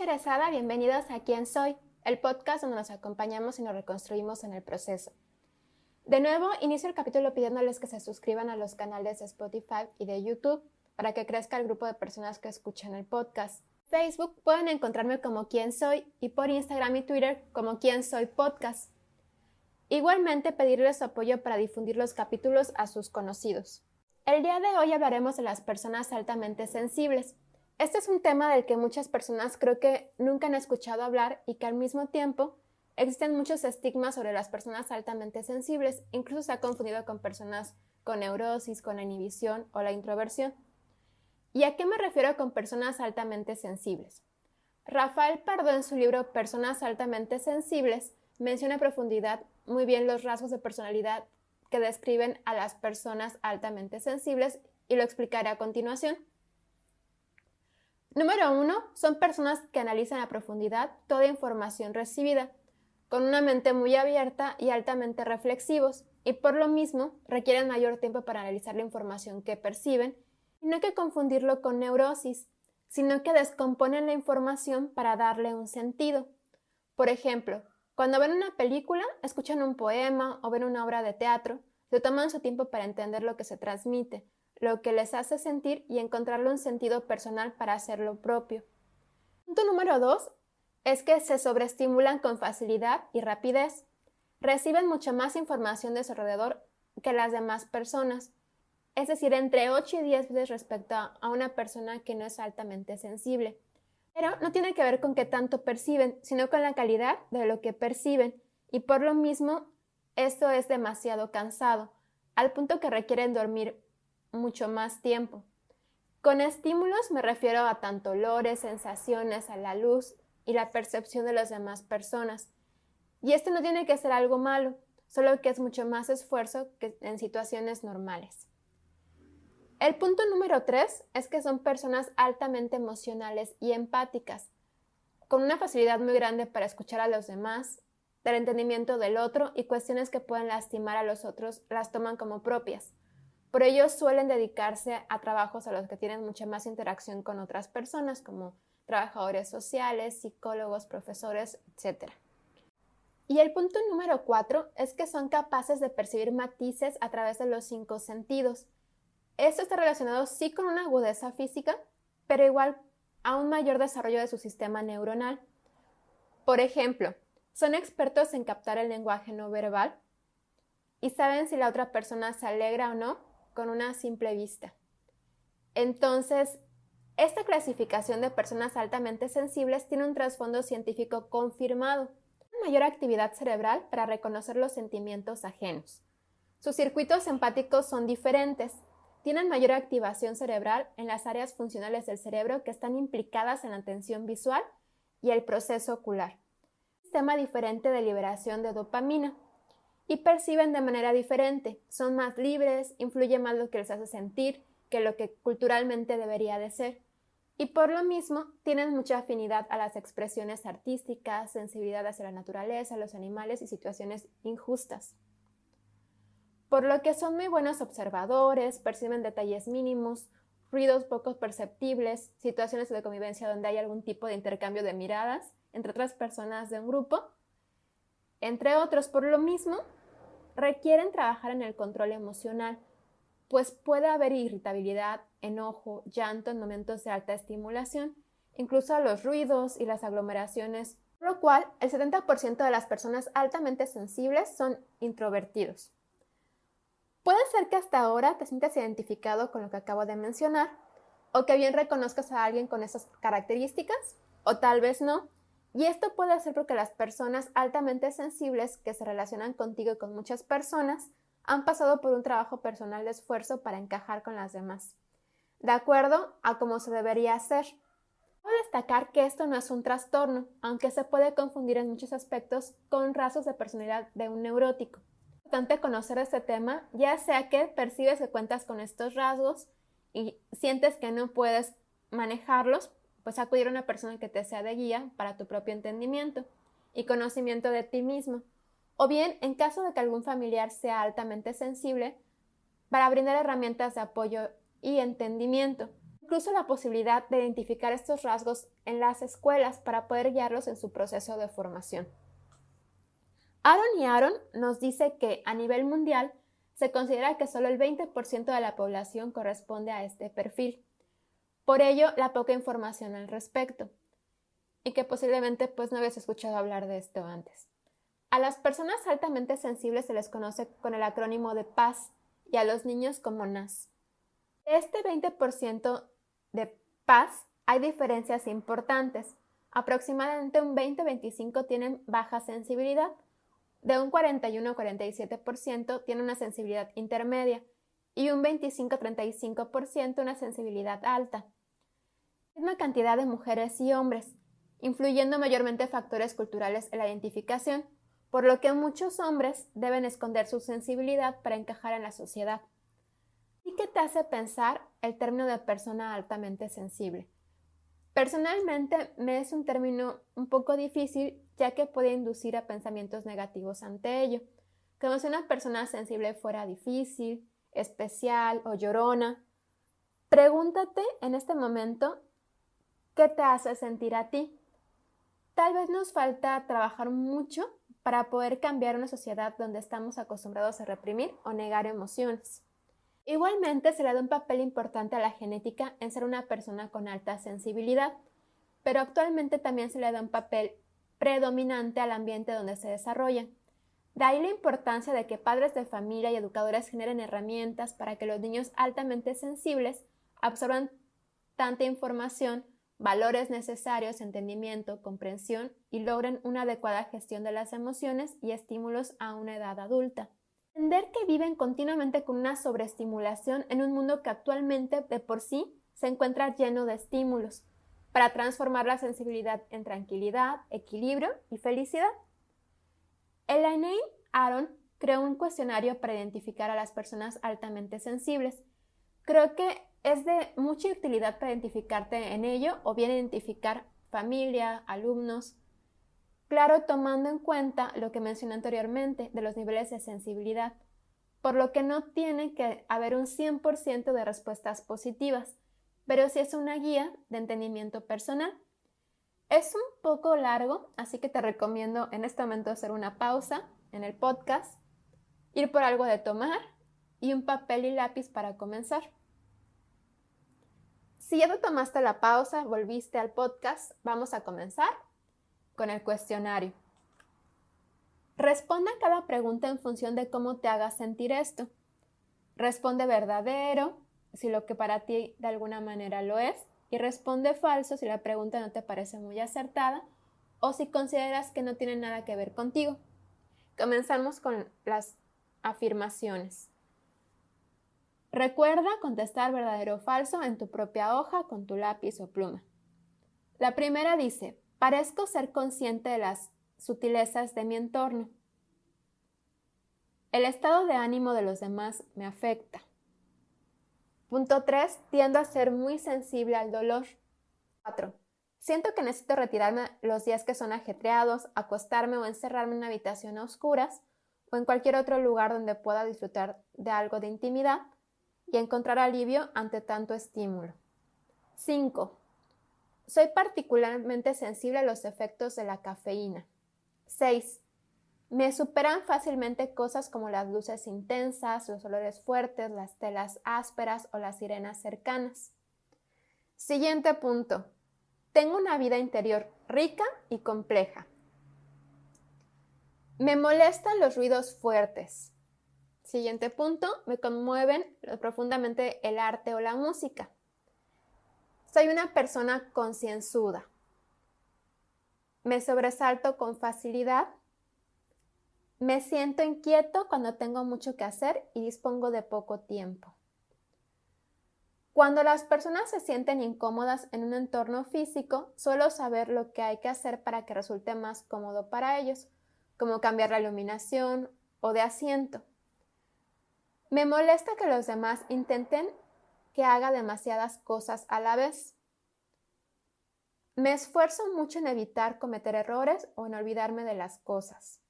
interesada, bienvenidos a ¿Quién soy?, el podcast donde nos acompañamos y nos reconstruimos en el proceso. De nuevo, inicio el capítulo pidiéndoles que se suscriban a los canales de Spotify y de YouTube para que crezca el grupo de personas que escuchan el podcast. En Facebook pueden encontrarme como ¿Quién soy? Y por Instagram y Twitter como ¿Quién soy podcast? Igualmente pedirles su apoyo para difundir los capítulos a sus conocidos. El día de hoy hablaremos de las personas altamente sensibles. Este es un tema del que muchas personas creo que nunca han escuchado hablar y que al mismo tiempo existen muchos estigmas sobre las personas altamente sensibles, incluso se ha confundido con personas con neurosis, con la inhibición o la introversión. ¿Y a qué me refiero con personas altamente sensibles? Rafael Pardo, en su libro Personas altamente sensibles, menciona a profundidad muy bien los rasgos de personalidad que describen a las personas altamente sensibles y lo explicaré a continuación. Número 1. Son personas que analizan a profundidad toda información recibida, con una mente muy abierta y altamente reflexivos, y por lo mismo requieren mayor tiempo para analizar la información que perciben, y no hay que confundirlo con neurosis, sino que descomponen la información para darle un sentido. Por ejemplo, cuando ven una película, escuchan un poema o ven una obra de teatro, se toman su tiempo para entender lo que se transmite, lo que les hace sentir y encontrarle un sentido personal para hacerlo propio. Punto número 2 es que se sobreestimulan con facilidad y rapidez. Reciben mucha más información de su alrededor que las demás personas, es decir, entre 8 y 10 veces respecto a una persona que no es altamente sensible. Pero no tiene que ver con qué tanto perciben, sino con la calidad de lo que perciben, y por lo mismo esto es demasiado cansado, al punto que requieren dormir mucho más tiempo. Con estímulos me refiero a tanto olores, sensaciones, a la luz y la percepción de las demás personas. Y esto no tiene que ser algo malo, solo que es mucho más esfuerzo que en situaciones normales. El punto número 3 es que son personas altamente emocionales y empáticas, con una facilidad muy grande para escuchar a los demás, del entendimiento del otro y cuestiones que pueden lastimar a los otros las toman como propias. Por ello suelen dedicarse a trabajos a los que tienen mucha más interacción con otras personas, como trabajadores sociales, psicólogos, profesores, etc. Y el punto número 4 es que son capaces de percibir matices a través de los 5 sentidos. Esto está relacionado sí con una agudeza física, pero igual a un mayor desarrollo de su sistema neuronal. Por ejemplo, son expertos en captar el lenguaje no verbal y saben si la otra persona se alegra o no con una simple vista. Entonces, esta clasificación de personas altamente sensibles tiene un trasfondo científico confirmado, una mayor actividad cerebral para reconocer los sentimientos ajenos. Sus circuitos empáticos son diferentes, tienen mayor activación cerebral en las áreas funcionales del cerebro que están implicadas en la atención visual y el proceso ocular. Un sistema diferente de liberación de dopamina. Y perciben de manera diferente, son más libres, influye más lo que les hace sentir que lo que culturalmente debería de ser. Y por lo mismo, tienen mucha afinidad a las expresiones artísticas, sensibilidad hacia la naturaleza, los animales y situaciones injustas. Por lo que son muy buenos observadores, perciben detalles mínimos, ruidos poco perceptibles, situaciones de convivencia donde hay algún tipo de intercambio de miradas entre otras personas de un grupo, entre otros. Por lo mismo, requieren trabajar en el control emocional, pues puede haber irritabilidad, enojo, llanto en momentos de alta estimulación, incluso a los ruidos y las aglomeraciones, por lo cual el 70% de las personas altamente sensibles son introvertidos. Puede ser que hasta ahora te sientas identificado con lo que acabo de mencionar, o que bien reconozcas a alguien con esas características, o tal vez no. Y esto puede ser porque las personas altamente sensibles que se relacionan contigo y con muchas personas han pasado por un trabajo personal de esfuerzo para encajar con las demás, de acuerdo a cómo se debería hacer. Puedo destacar que esto no es un trastorno, aunque se puede confundir en muchos aspectos con rasgos de personalidad de un neurótico. Es importante conocer este tema, ya sea que percibes que cuentas con estos rasgos y sientes que no puedes manejarlos, pues acudir a una persona que te sea de guía para tu propio entendimiento y conocimiento de ti mismo. O bien, en caso de que algún familiar sea altamente sensible, para brindar herramientas de apoyo y entendimiento. incluso la posibilidad de identificar estos rasgos en las escuelas para poder guiarlos en su proceso de formación. Aaron nos dice que a nivel mundial se considera que solo el 20% de la población corresponde a este perfil. Por ello, la poca información al respecto. Y que posiblemente no habías escuchado hablar de esto antes. A las personas altamente sensibles se les conoce con el acrónimo de PAS y a los niños como NAS. De este 20% de PAS hay diferencias importantes. Aproximadamente un 20-25% tienen baja sensibilidad. De un 41-47% tiene una sensibilidad intermedia y un 25-35% una sensibilidad alta. Misma cantidad de mujeres y hombres, influyendo mayormente factores culturales en la identificación, por lo que muchos hombres deben esconder su sensibilidad para encajar en la sociedad. ¿Y qué te hace pensar el término de persona altamente sensible? Personalmente me es un término un poco difícil, ya que puede inducir a pensamientos negativos ante ello, como si una persona sensible fuera difícil, especial o llorona. Pregúntate en este momento, ¿qué te hace sentir a ti? Tal vez nos falta trabajar mucho para poder cambiar una sociedad donde estamos acostumbrados a reprimir o negar emociones. Igualmente se le da un papel importante a la genética en ser una persona con alta sensibilidad, pero actualmente también se le da un papel predominante al ambiente donde se desarrollan. De ahí la importancia de que padres de familia y educadores generen herramientas para que los niños altamente sensibles absorban tanta información, valores necesarios, entendimiento, comprensión y logren una adecuada gestión de las emociones y estímulos a una edad adulta. Entender que viven continuamente con una sobreestimulación en un mundo que actualmente de por sí se encuentra lleno de estímulos, para transformar la sensibilidad en tranquilidad, equilibrio y felicidad. Elaine Aron creó un cuestionario para identificar a las personas altamente sensibles. Creo que es de mucha utilidad para identificarte en ello o bien identificar familia, alumnos. Claro, tomando en cuenta lo que mencioné anteriormente de los niveles de sensibilidad, por lo que no tiene que haber un 100% de respuestas positivas, pero sí es una guía de entendimiento personal. Es un poco largo, así que te recomiendo en este momento hacer una pausa en el podcast, ir por algo de tomar y un papel y lápiz para comenzar. Si ya te tomaste la pausa, volviste al podcast, vamos a comenzar con el cuestionario. Responde a cada pregunta en función de cómo te haga sentir esto. Responde verdadero, si lo que para ti de alguna manera lo es, y responde falso si la pregunta no te parece muy acertada o si consideras que no tiene nada que ver contigo. Comenzamos con las afirmaciones. Recuerda contestar verdadero o falso en tu propia hoja con tu lápiz o pluma. La primera dice: parezco ser consciente de las sutilezas de mi entorno. El estado de ánimo de los demás me afecta. Punto 3. Tiendo a ser muy sensible al dolor. 4. Siento que necesito retirarme los días que son ajetreados, acostarme o encerrarme en una habitación a oscuras o en cualquier otro lugar donde pueda disfrutar de algo de intimidad y encontrar alivio ante tanto estímulo. 5. Soy particularmente sensible a los efectos de la cafeína. 6. Me superan fácilmente cosas como las luces intensas, los olores fuertes, las telas ásperas o las sirenas cercanas. Siguiente punto. Tengo una vida interior rica y compleja. Me molestan los ruidos fuertes. Siguiente punto. Me conmueven profundamente el arte o la música. Soy una persona concienzuda. Me sobresalto con facilidad. Me siento inquieto cuando tengo mucho que hacer y dispongo de poco tiempo. Cuando las personas se sienten incómodas en un entorno físico, suelo saber lo que hay que hacer para que resulte más cómodo para ellos, como cambiar la iluminación o de asiento. Me molesta que los demás intenten que haga demasiadas cosas a la vez. Me esfuerzo mucho en evitar cometer errores o en olvidarme de las cosas.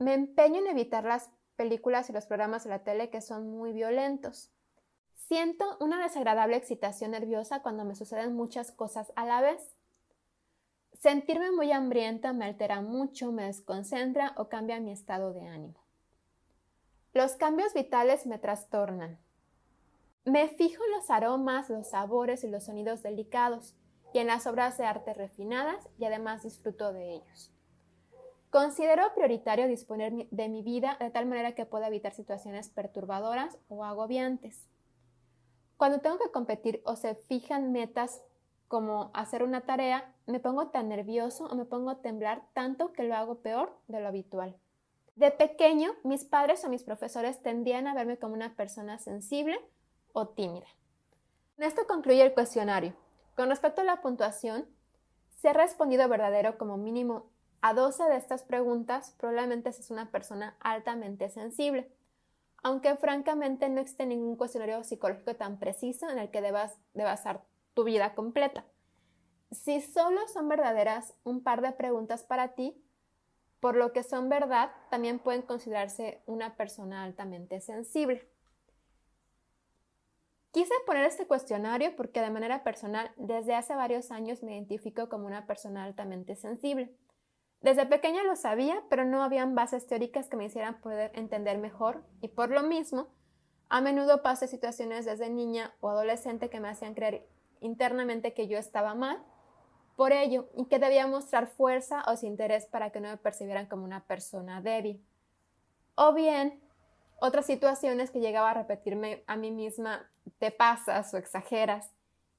Me empeño en evitar las películas y los programas de la tele que son muy violentos. Siento una desagradable excitación nerviosa cuando me suceden muchas cosas a la vez. Sentirme muy hambrienta me altera mucho, me desconcentra o cambia mi estado de ánimo. Los cambios vitales me trastornan. Me fijo en los aromas, los sabores y los sonidos delicados y en las obras de arte refinadas y además disfruto de ellos. Considero prioritario disponer de mi vida de tal manera que pueda evitar situaciones perturbadoras o agobiantes. Cuando tengo que competir o se fijan metas como hacer una tarea, me pongo tan nervioso o me pongo a temblar tanto que lo hago peor de lo habitual. De pequeño, mis padres o mis profesores tendían a verme como una persona sensible o tímida. Con esto concluye el cuestionario. Con respecto a la puntuación, si he respondido verdadero como mínimo a 12 de estas preguntas, probablemente seas una persona altamente sensible, aunque francamente no existe ningún cuestionario psicológico tan preciso en el que debas de basar tu vida completa. Si solo son verdaderas un par de preguntas para ti, por lo que son verdad, también pueden considerarse una persona altamente sensible. Quise poner este cuestionario porque de manera personal, desde hace varios años me identifico como una persona altamente sensible. Desde pequeña lo sabía, pero no habían bases teóricas que me hicieran poder entender mejor y por lo mismo, a menudo pasé situaciones desde niña o adolescente que me hacían creer internamente que yo estaba mal por ello y que debía mostrar fuerza o interés para que no me percibieran como una persona débil. O bien, otras situaciones que llegaba a repetirme a mí misma, te pasas o exageras.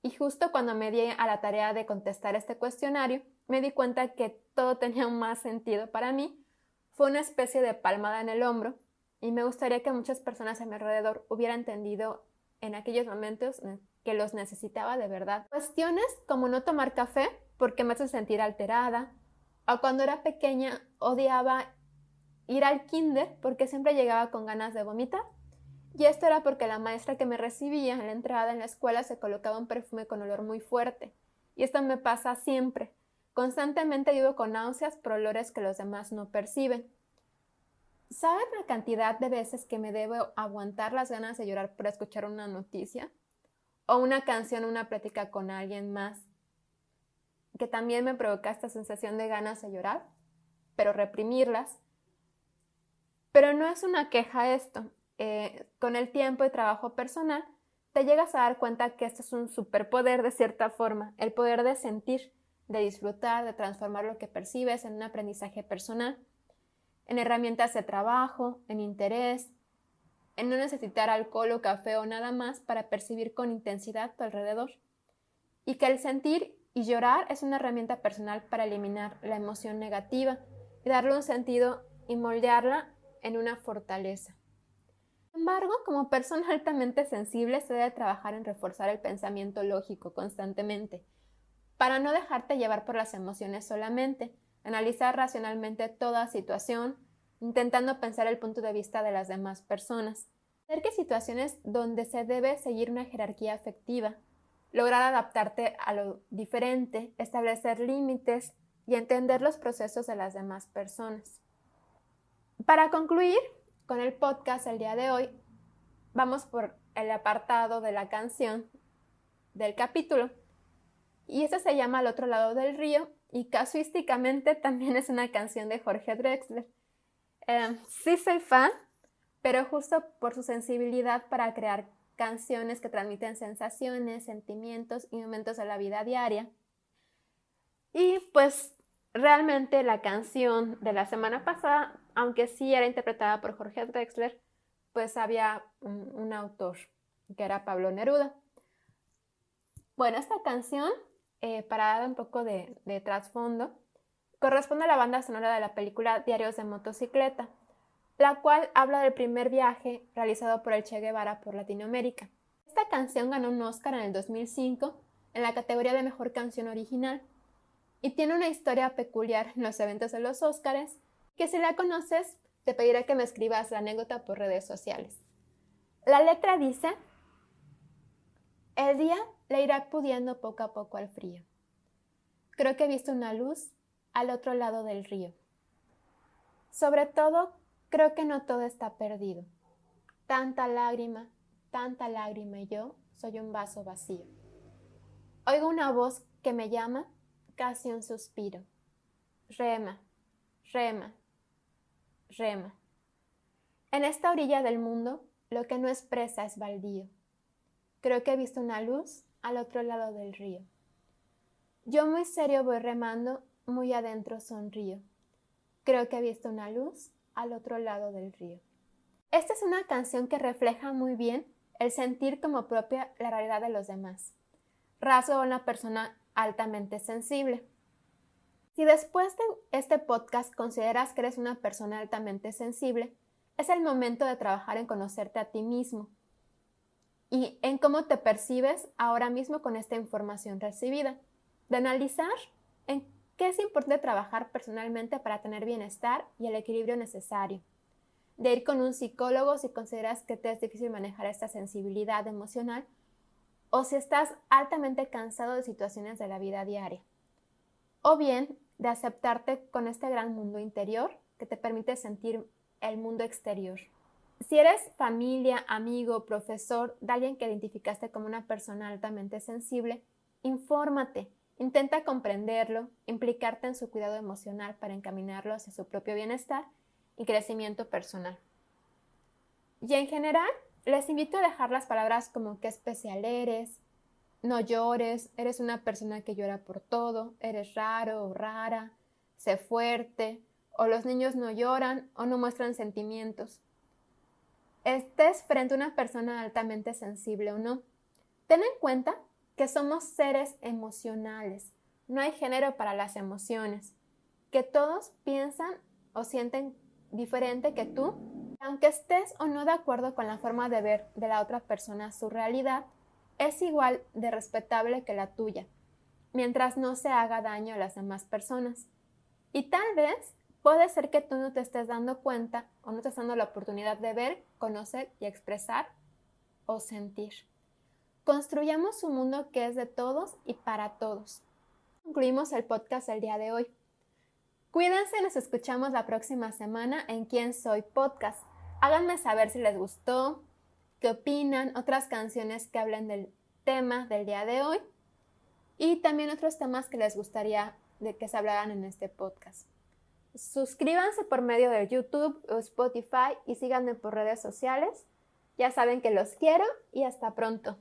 Y justo cuando me di a la tarea de contestar este cuestionario, me di cuenta que todo tenía más sentido para mí. Fue una especie de palmada en el hombro y me gustaría que muchas personas a mi alrededor hubieran entendido en aquellos momentos que los necesitaba de verdad. Cuestiones como no tomar café porque me hace sentir alterada, o cuando era pequeña odiaba ir al kinder porque siempre llegaba con ganas de vomitar. Y esto era porque la maestra que me recibía en la entrada en la escuela se colocaba un perfume con olor muy fuerte. Y esto me pasa siempre. Constantemente vivo con náuseas por olores que los demás no perciben. ¿Saben la cantidad de veces que me debo aguantar las ganas de llorar por escuchar una noticia? O una canción o una plática con alguien más que también me provoca esta sensación de ganas de llorar, pero reprimirlas. Pero no es una queja esto. Con el tiempo y trabajo personal, te llegas a dar cuenta que esto es un superpoder de cierta forma, el poder de sentir, de disfrutar, de transformar lo que percibes en un aprendizaje personal, en herramientas de trabajo, en interés, en no necesitar alcohol o café o nada más para percibir con intensidad tu alrededor. Y que el sentir y llorar es una herramienta personal para eliminar la emoción negativa y darle un sentido y moldearla en una fortaleza. Sin embargo, como persona altamente sensible, se debe trabajar en reforzar el pensamiento lógico constantemente, para no dejarte llevar por las emociones solamente, analizar racionalmente toda situación, intentando pensar el punto de vista de las demás personas. Ver que situaciones donde se debe seguir una jerarquía afectiva, lograr adaptarte a lo diferente, establecer límites y entender los procesos de las demás personas. Para concluir con el podcast el día de hoy, vamos por el apartado de la canción del capítulo. Y esta se llama Al otro lado del río y casuísticamente también es una canción de Jorge Drexler. Sí soy fan, pero justo por su sensibilidad para crear canciones que transmiten sensaciones, sentimientos y momentos de la vida diaria. Y pues realmente la canción de la semana pasada, aunque sí era interpretada por Jorge Drexler, pues había un autor que era Pablo Neruda. Bueno, esta canción, para dar un poco de trasfondo, corresponde a la banda sonora de la película Diarios de Motocicleta, la cual habla del primer viaje realizado por el Che Guevara por Latinoamérica. Esta canción ganó un Oscar en el 2005 en la categoría de Mejor Canción Original y tiene una historia peculiar en los eventos de los Óscares que si la conoces te pediré que me escribas la anécdota por redes sociales. La letra dice: el día le irá pudiendo poco a poco al frío. Creo que he visto una luz al otro lado del río. Sobre todo, creo que no todo está perdido. Tanta lágrima, tanta lágrima y yo soy un vaso vacío. Oigo una voz que me llama, casi un suspiro. Rema, rema, rema. En esta orilla del mundo, lo que no es presa es baldío. Creo que he visto una luz al otro lado del río. Yo muy serio voy remando, muy adentro sonrío. Creo que he visto una luz al otro lado del río. Esta es una canción que refleja muy bien el sentir como propia la realidad de los demás. Rasgo de una persona altamente sensible. Si después de este podcast consideras que eres una persona altamente sensible, es el momento de trabajar en conocerte a ti mismo y en cómo te percibes ahora mismo con esta información recibida, de analizar en qué es importante trabajar personalmente para tener bienestar y el equilibrio necesario, de ir con un psicólogo si consideras que te es difícil manejar esta sensibilidad emocional o si estás altamente cansado de situaciones de la vida diaria, o bien de aceptarte con este gran mundo interior que te permite sentir el mundo exterior. Si eres familia, amigo, profesor de alguien que identificaste como una persona altamente sensible, infórmate, intenta comprenderlo, implicarte en su cuidado emocional para encaminarlo hacia su propio bienestar y crecimiento personal. Y en general, les invito a dejar las palabras como qué especial eres, no llores, eres una persona que llora por todo, eres raro o rara, sé fuerte, o los niños no lloran o no muestran sentimientos. Estés frente a una persona altamente sensible o no, ten en cuenta que somos seres emocionales, no hay género para las emociones, que todos piensan o sienten diferente que tú, aunque estés o no de acuerdo con la forma de ver de la otra persona su realidad, es igual de respetable que la tuya, mientras no se haga daño a las demás personas. Y tal vez puede ser que tú no te estés dando cuenta o no te estés dando la oportunidad de ver, conocer y expresar o sentir. Construyamos un mundo que es de todos y para todos. Concluimos el podcast del día de hoy. Cuídense, nos escuchamos la próxima semana en Quién Soy Podcast. Háganme saber si les gustó, qué opinan, otras canciones que hablen del tema del día de hoy y también otros temas que les gustaría de que se hablaran en este podcast. Suscríbanse por medio de YouTube o Spotify y síganme por redes sociales. Ya saben que los quiero y hasta pronto.